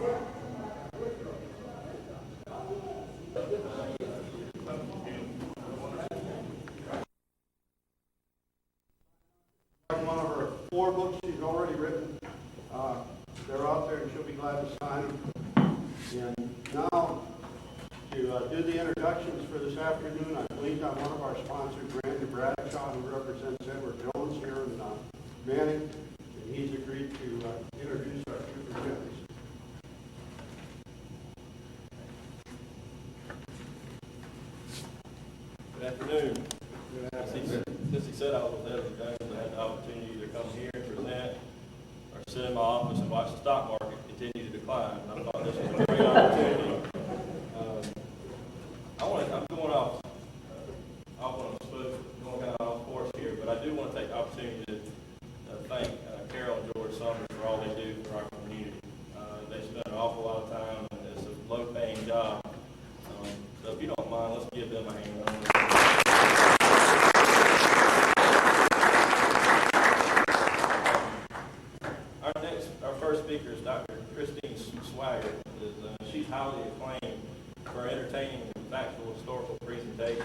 One of her 4 books she's already written. They're out there, and she'll be glad to sign them. And now, to do the introductions for this afternoon, I believe on one of our sponsors, Randy Bradshaw, who represents Edward Jones here in Manning, and he's agreed to introduce our two presenters. Good afternoon. Since he said I was with Edward Jones, I had the opportunity to come here and present or sit in my office and watch the stock market continue to decline. And I thought this was a great opportunity. I'm going off on a split, going kind of off course here, but I do want to take the opportunity to thank Carol and George Summers for all they do for our community. They spend an awful lot of time, and it's a low-paying job. So if you don't mind, let's give them a hand. Our first speaker is Dr. Christine Swagger. She's highly acclaimed for entertaining and factual historical presentations.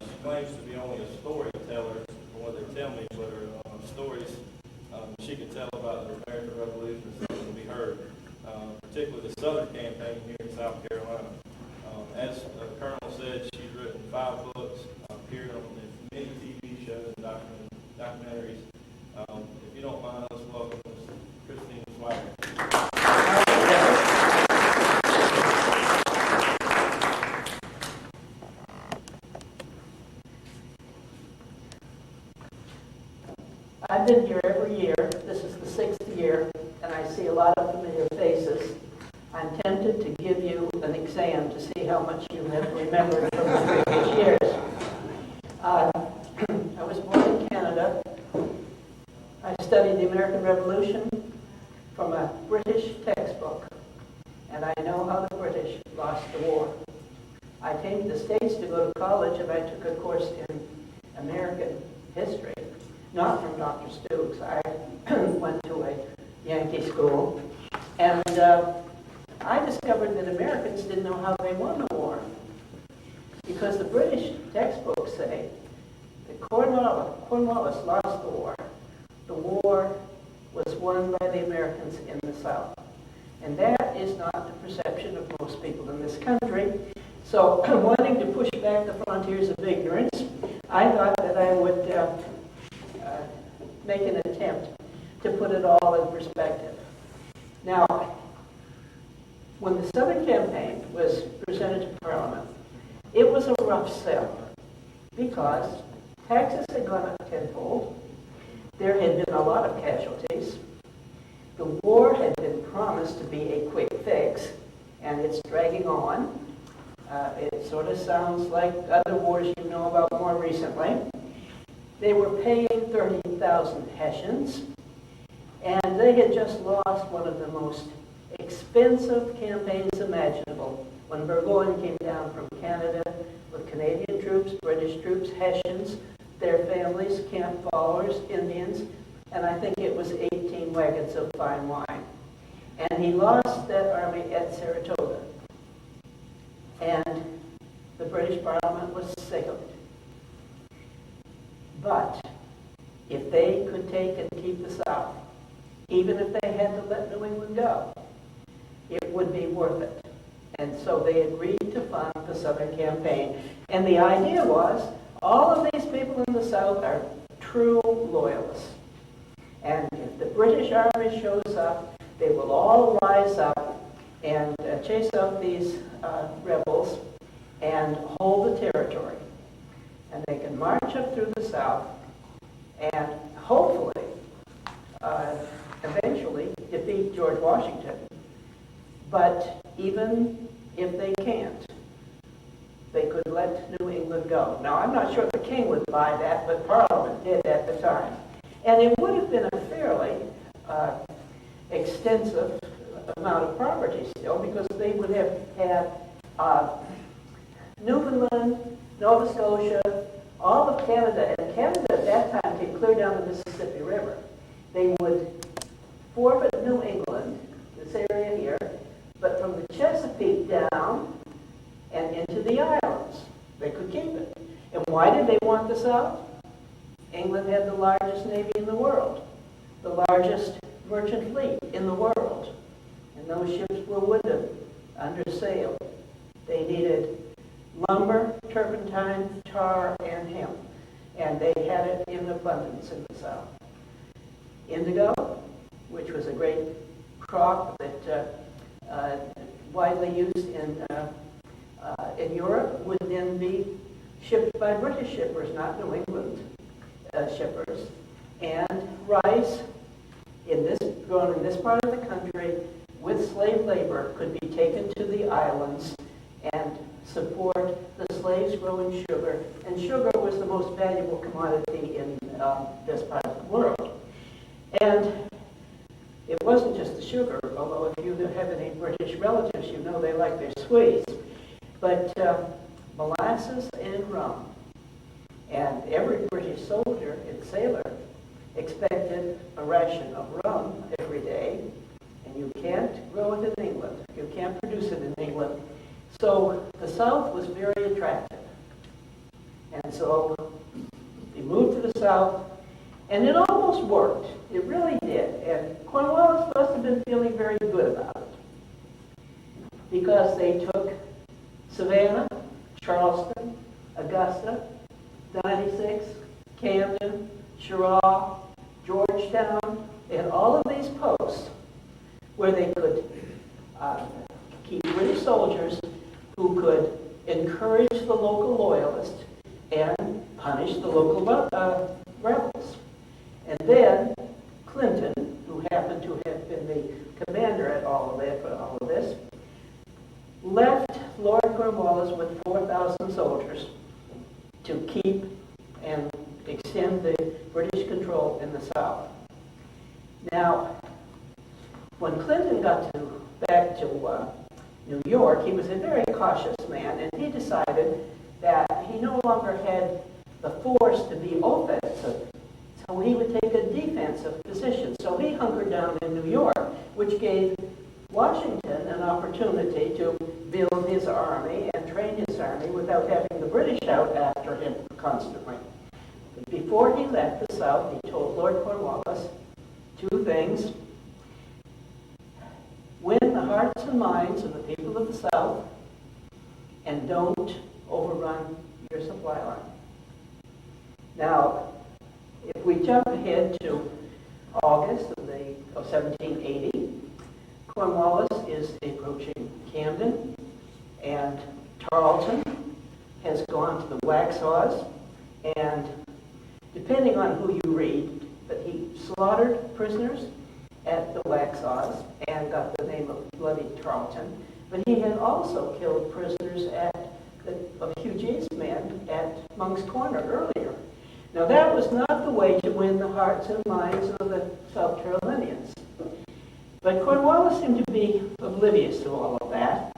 She claims to be only a storyteller, from what they tell me, but her stories she can tell about the American Revolution are something to be heard, particularly the Southern campaign here in South Carolina. As the Colonel said, she's written 5 books, appeared on many TV shows and documentaries. If you don't mind, let's welcome Christine Swagger. I've been here every year. This is the 6th year, and I see a lot of familiar faces. I'm tempted to give you an exam to see how much you have remembered from the previous years. I was born in Canada. I studied the American Revolution from a British textbook, and I know how the British lost the war. I came to the States to go to college, and I took a course in American history, not from Dr. Stooks. I went to a Yankee school, and I discovered that Americans didn't know how they won the war, because the British textbooks say that Cornwallis lost the war. The war was won by the Americans in the South. And that is not the perception of most people in this country. So, wanting to push back the frontiers of ignorance, I thought that I would make an attempt to put it all in perspective. Now, when the Southern campaign was presented to Parliament, it was a rough sell because taxes had gone up tenfold. There had been a lot of casualties. The war had been promised to be a quick fix, and it's dragging on. It sort of sounds like other wars you know about more recently. They were paying 30,000 Hessians, and they had just lost one of the most expensive campaigns imaginable. When Burgoyne came down from Canada with Canadian troops, British troops, Hessians, their families, camp followers, Indians, and I think it was 18 wagons of fine wine. And he lost that army at Saratoga. And the British Parliament was sick of it. But if they could take and keep the South, even if they had to let New England go, it would be worth it. And so they agreed to fund the Southern campaign. And the idea was, all of these people in the South are true loyalists. And if the British Army shows up, they will all rise up and chase out these rebels and hold the territory. And they can march up through the South and hopefully, eventually, defeat George Washington. But even if they can't, they could let New England go. Now, I'm not sure the king would buy that, but Parliament did at the time. And it would have been a fairly extensive amount of property still, because they would have had Newfoundland, Nova Scotia, all of Canada, and Canada at that time came clear down the Mississippi River. They would forfeit New England, this area here, into the islands. They could keep it. And why did they want the South? England had the largest navy in the world, the largest merchant fleet in the world. And those ships were wooden, under sail. They needed lumber, turpentine, tar, and hemp. And they had it in abundance in the South. Indigo, which was a great crop that widely used in Europe, would then be shipped by British shippers, not New England shippers. And rice, grown in this part of the country, with slave labor, could be taken to the islands and support the slaves growing sugar. And sugar was the most valuable commodity in this part of the world. And it wasn't just the sugar, although if you have any British relatives, you know they like their sweets. But molasses and rum. And every British soldier and sailor expected a ration of rum every day. And you can't grow it in England. You can't produce it in England. So the South was very attractive. And so they moved to the South, and it almost worked. It really did. And Cornwallis must have been feeling very good about it, because they took Savannah, Charleston, Augusta, 96, Camden, Cheraw, Georgetown. They had all of these posts where they could keep British soldiers who could encourage the local loyalists and punish the local rebels. And then Clinton, who happened to have been the commander at all of this, left Lord Cornwallis with 4,000 soldiers to keep and extend the British control in the South. Now, when Clinton got back to New York, he was a very cautious man, and he decided that he no longer had the force to be offensive, so he would take a defensive position. So he hunkered down in New York, which gave Washington an opportunity to build his army and train his army without having the British out after him constantly. But before he left the South, he told Lord Cornwallis two things: win the hearts and minds of the people of the South, and don't overrun your supply line. Now, if we jump ahead to August of 1780, Cornwallis is approaching Camden, and Tarleton has gone to the Waxhaws, and depending on who you read, but he slaughtered prisoners at the Waxhaws and got the name of Bloody Tarleton. But he had also killed prisoners of Hughes's men at Monk's Corner earlier. Now that was not the way to win the hearts and minds of the South Carolinians. But Cornwallis seemed to be oblivious to all of that.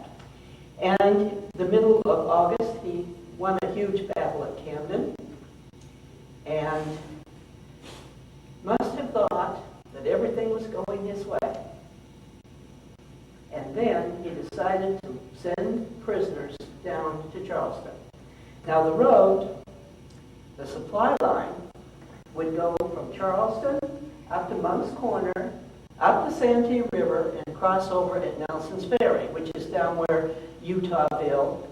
And the middle of August, he won a huge battle at Camden, and must have thought that everything was going his way. And then he decided to send prisoners down to Charleston. Now the road, the supply line, would go from Charleston up to Monk's Corner, up the Santee River, and cross over at Nelson's Ferry, which is down where Utahville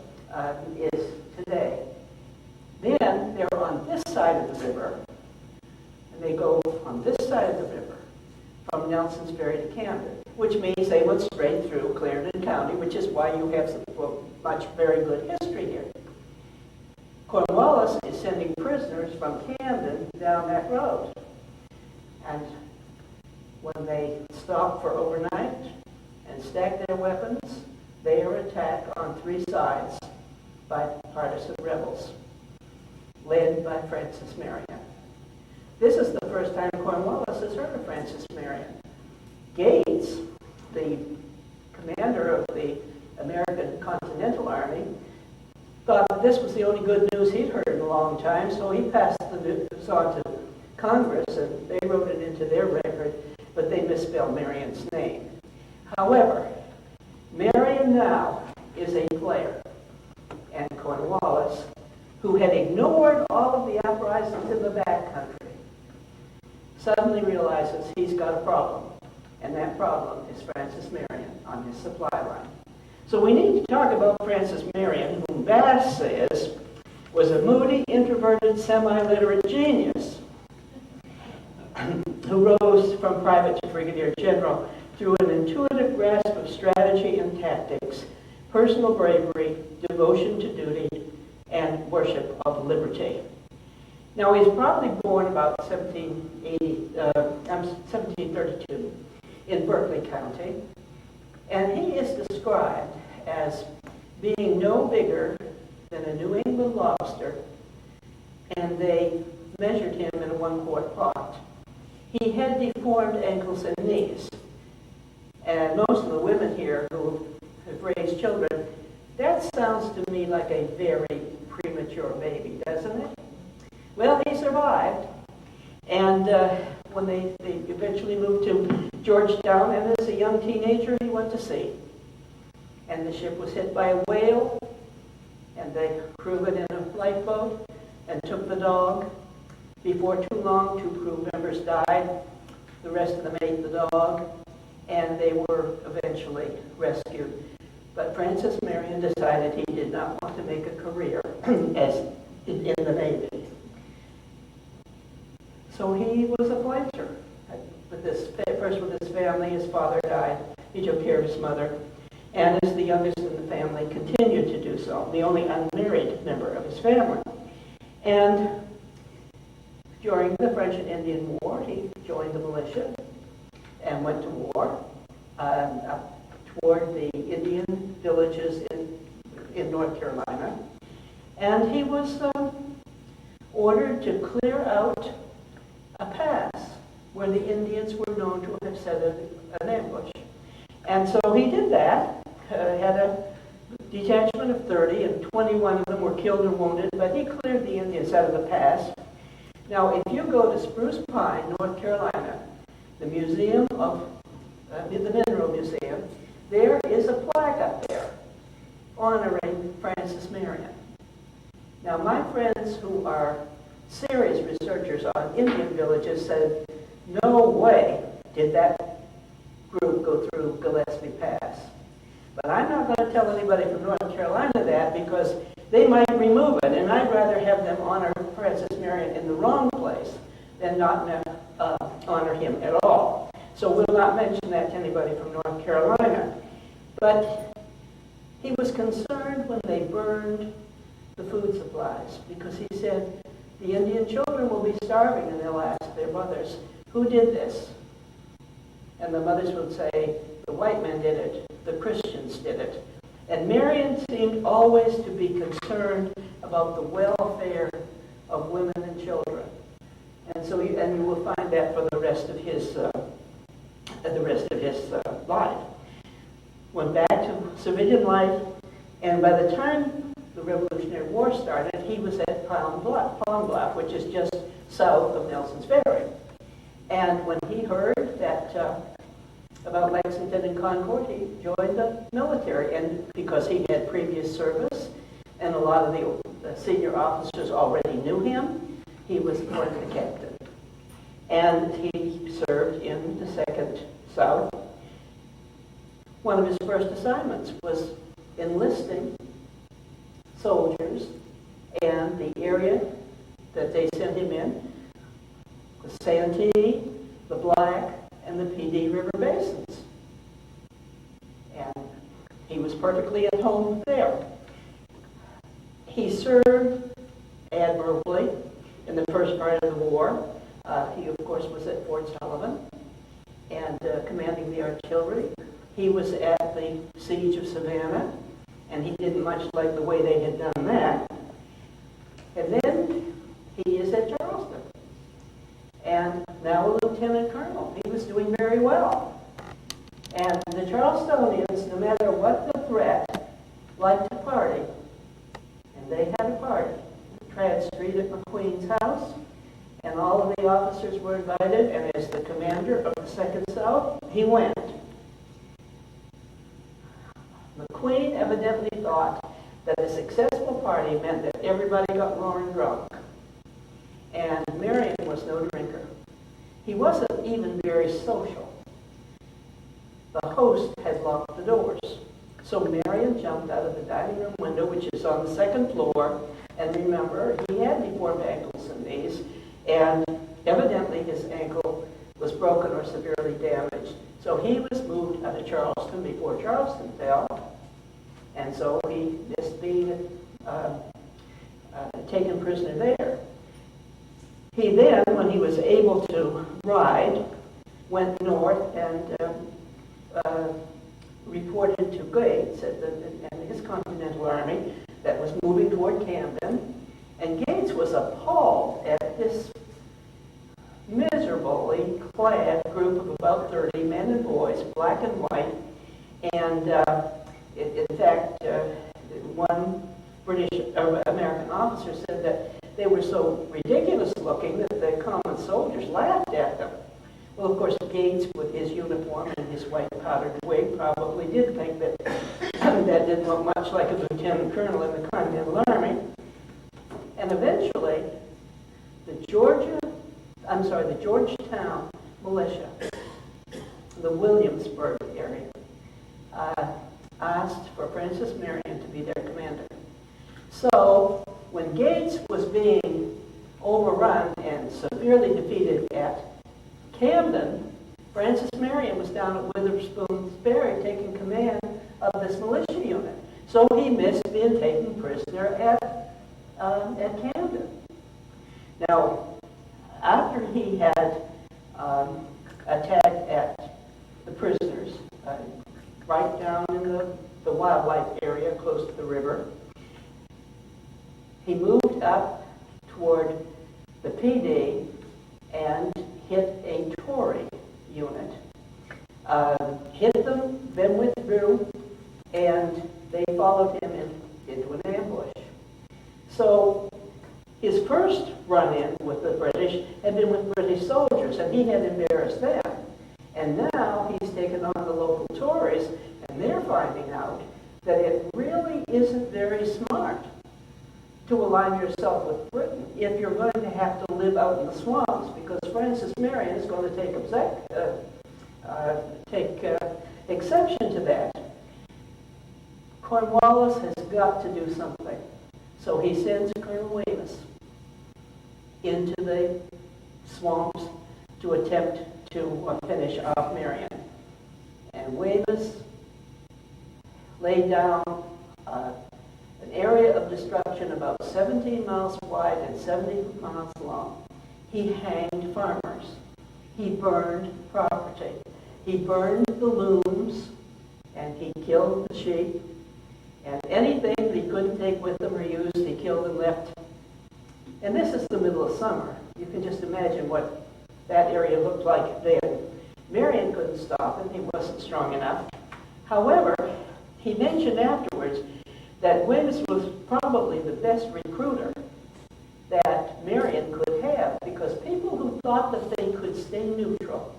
is today. Then they're on this side of the river, and they go on this side of the river from Nelson's Ferry to Camden, which means they went straight through Clarendon County, which is why you have much very good history here. Cornwallis is sending prisoners from Camden down that road. And when they stop for overnight and stack their weapons, they are attacked on three sides by partisan rebels, led by Francis Marion. This is the first time Cornwallis has heard of Francis Marion. Gates, the commander of the American Continental Army, thought that this was the only good news he'd heard in a long time, so he passed the news on to Congress, and they wrote it into their record, but they misspelled Marion's name. However, Marion now is a player. Cornwallis, who had ignored all of the uprisings in the back country, suddenly realizes he's got a problem. And that problem is Francis Marion on his supply line. So we need to talk about Francis Marion, whom Bass says was a moody, introverted, semi-literate genius who rose from private to brigadier general through an intuitive grasp of strategy and tactics, personal bravery, devotion to duty, and worship of liberty. Now, he's probably born about 1732 in Berkeley County, and he is described as being no bigger than a New England lobster, and they measured him in a 1-quart pot. He had deformed ankles and knees, and most of the women here who have raised children, that sounds to me like a very premature baby, doesn't it? Well, he survived, and when they eventually moved to Georgetown, and as a young teenager, he went to sea. And the ship was hit by a whale, and they crewed it in a lifeboat and took the dog. Before too long, 2 crew members died. The rest of them ate the dog, and they were eventually rescued. But Francis Marion decided he did not want to make a career as in the Navy. So he was a planter. First with his family, his father died. He took care of his mother. And as the youngest in the family, continued to do so, the only unmarried member of his family. And during the French and Indian War, he joined the militia and went to war up toward the Indian villages in North Carolina. And he was ordered to clear out a pass where the Indians were known to have set an ambush. And so he did that, had a detachment of 30, and 21 of them were killed or wounded, but he cleared the Indians out of the pass. Now, if you go to Spruce Pine, North Carolina, the museum of, the Mineral Museum, there is a plaque up there honoring Francis Marion. Now, my friends who are serious researchers on Indian villages said, no way did that group go through Gillespie Pass. But I'm not going to tell anybody from North Carolina that, because they might remove it, and I'd rather have them honor Francis Marion in the wrong place than not honor him at all. So we'll not mention that to anybody from North Carolina. But he was concerned when they burned the food supplies, because he said, the Indian children will be starving, and they'll ask their mothers, who did this? And the mothers would say, the white men did it, the Christians did it. And Marion seemed always to be concerned about the welfare of women and children. And so, and you will find that for the rest of his life. Went back to civilian life, and by the time the Revolutionary War started, he was at Palm Bluff, which is just south of Nelson's Ferry. And when he heard that about Lexington and Concord, he joined the military, and because he had previous service, and a lot of the senior officers already knew him, he was appointed captain. And he served in the 2nd South. One of his first assignments was enlisting soldiers, and the area that they sent him in was Santee, the Black, and the PD River basins. And he was perfectly at home there. He served admirably in the first part of the war. He, of course, was at Fort Sullivan and commanding the artillery. He was at the siege of Savannah, and he didn't much like the way they had done that. And then he is at Charleston, and now a lieutenant colonel. He was doing very well. And the Charlestonians, no matter what the threat, liked to party. And they had a party. Tradd Street at McQueen's house, and all of the officers were invited, and as the commander of the 2nd South, he went. McQueen evidently thought that a successful party meant that everybody got roaring drunk. And Marion was no drinker. He wasn't even very social. The host had locked the doors. So Marion jumped out of the dining room window, which is on the second floor, and remember, he had deformed ankles and knees, and evidently his ankle was broken or severely damaged. So he was moved out of Charleston before Charleston fell, and so he missed being taken prisoner there. He then, when he was able to ride, went north and reported to Gates and his Continental Army that was moving toward Camden. And Gates was appalled at this miserably clad group of about 30 men and boys, black and white. And in fact, one American officer said that they were so ridiculous looking that the common soldiers laughed at them. Well, of course, Gates, with his uniform and his white powdered wig, probably did think that that didn't look much like a lieutenant colonel in the Continental Army. And eventually, the Georgetown militia, the Williamsburg area, asked for Francis Marion to be their commander. So, when Gates was being overrun and severely defeated at Camden, Francis Marion was down at Witherspoon's Ferry taking command of this militia unit. So he missed being taken prisoner at Camden. Now, after he had attacked at the prisoners, right down in the wildlife area close to the river, he moved up toward the PD and hit a Tory unit. Hit them, then withdrew, and they followed him into an ambush. So his first run-in with the British had been with British soldiers, and he had embarrassed them. And now he's taken on the local Tories, and they're finding out that it really isn't very smart to align yourself with Britain if you're going to have to live out in the swamps, because Francis Marion is going to take exception to that. Cornwallis has got to do something. So he sends Colonel Weymouth into the swamps to attempt to finish off Marion. And Weymouth laid down an area of destruction about 17 miles wide and 70 miles long. He hanged farmers. He burned property. He burned the looms, and he killed the sheep. And anything that he couldn't take with him or use, he killed and left. And this is the middle of summer. You can just imagine what that area looked like then. Marion couldn't stop him. He wasn't strong enough. However, he mentioned afterwards that Weymouth was probably the best recruiter that Marion could have, because people who thought that they could stay neutral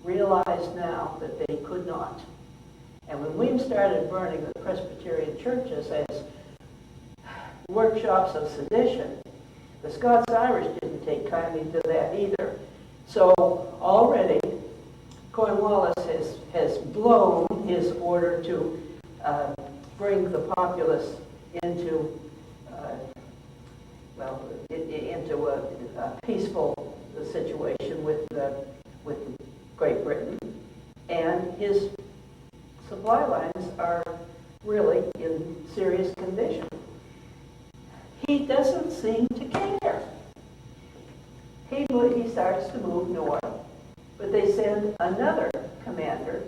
realized now that they could not. And when Weymouth started burning the Presbyterian churches as workshops of sedition, the Scots-Irish didn't take kindly to that either. So already Cornwallis has blown his order to bring the populace into into a peaceful situation with Great Britain, and his supply lines are really in serious condition. He doesn't seem to care. He starts to move north, but they send another commander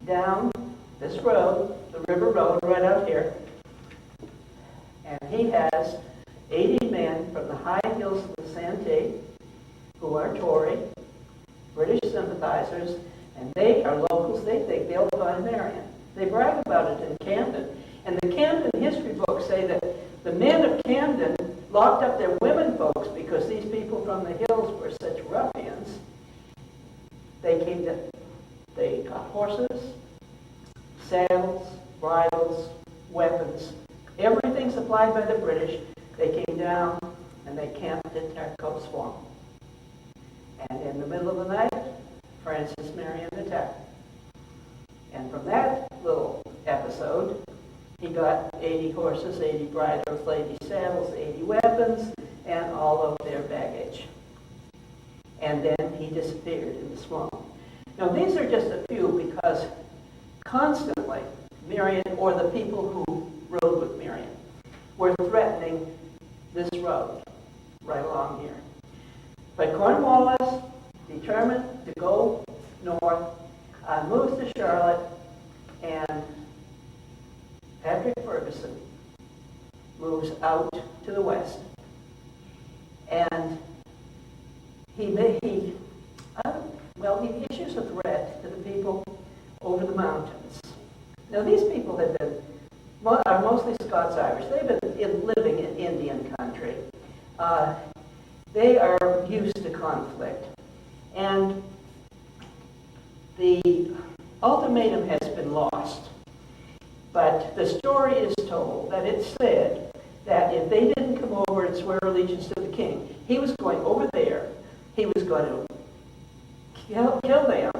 down this road, the river road right out here, and he has 80 men from the high hills of the Santee who are Tory, British sympathizers, and they are locals. They think they'll find Marion. They brag about it in Camden. And the Camden history books say that the men of Camden locked up their women folks because these people from the hills were such ruffians. They got horses, saddles, bridles, weapons, everything supplied by the British, they came down and they camped at Tacko Swamp. And in the middle of the night, Francis Marion attacked. And from that little episode, he got 80 horses, 80 bridles, 80 saddles, 80 weapons, and all of their baggage. And then he disappeared in the swamp. Now, these are just a few because constantly Marion, or the people who rode with Marion, were threatening this road right along here. But Cornwallis, determined to go north, moves to Charlotte, and Patrick Ferguson moves out to the west. And he issues a threat to the people over the mountains. Now, these people are mostly Scots-Irish. They've been living in Indian country. They are used to conflict. And the ultimatum has been lost. But the story is told that it said that if they didn't come over and swear allegiance to the king, he was going over there, he was going to kill them,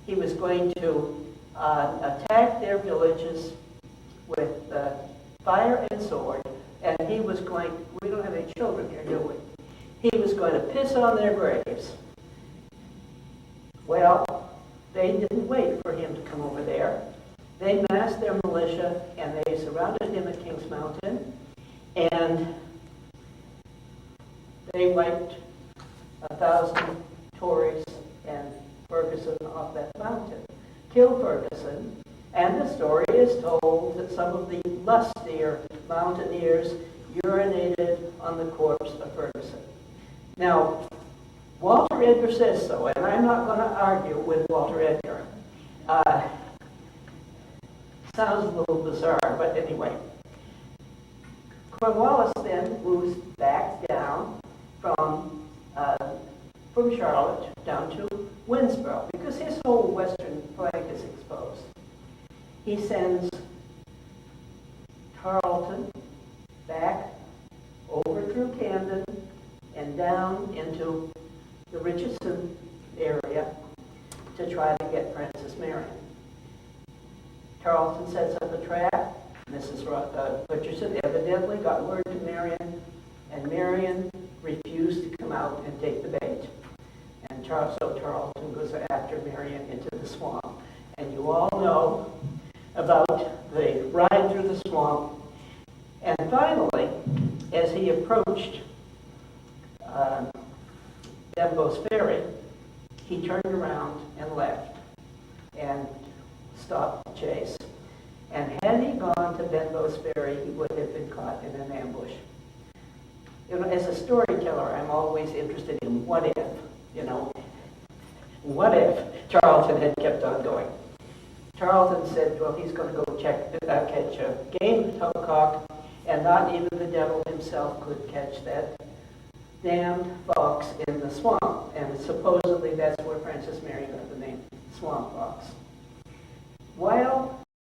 he was going to attack their villages with fire and sword, and he was going, we don't have any children here, do we? He was going to piss on their graves. Well, they didn't wait for him to come over there. They massed their militia, and they surrounded him at Kings Mountain, and they wiped 1,000 Tories and Ferguson off that mountain, killed Ferguson, and the story is told that some of the lustier mountaineers urinated on the corpse of Ferguson. Now, Walter Edgar says so, and I'm not going to argue with Walter Edgar. Sounds a little bizarre, but anyway. Cornwallis then moves back down from Charlotte down to Winnsboro, because his whole western flank is exposed. He sends Tarleton back over through Camden and down into the Richardson area to try to get Francis Marion. Tarleton sets up a trap. Mrs. Richardson evidently got word to Marion, and Marion refused to come out and take the bait. And so Tarleton goes after Marion into the swamp. And you all know about the ride through the swamp. And finally, as he approached Benbow's Ferry, he turned around and left and stopped the chase. And had he gone to Benbow's Ferry, he would have been caught in an ambush. You know, as a storyteller, I'm always interested in what if, what if Tarleton had kept on going? Tarleton said, well, he's going to go catch a game cock, and not even the devil himself could catch that damned fox in the swamp. And supposedly that's where Francis Marion got the name Swamp Fox. While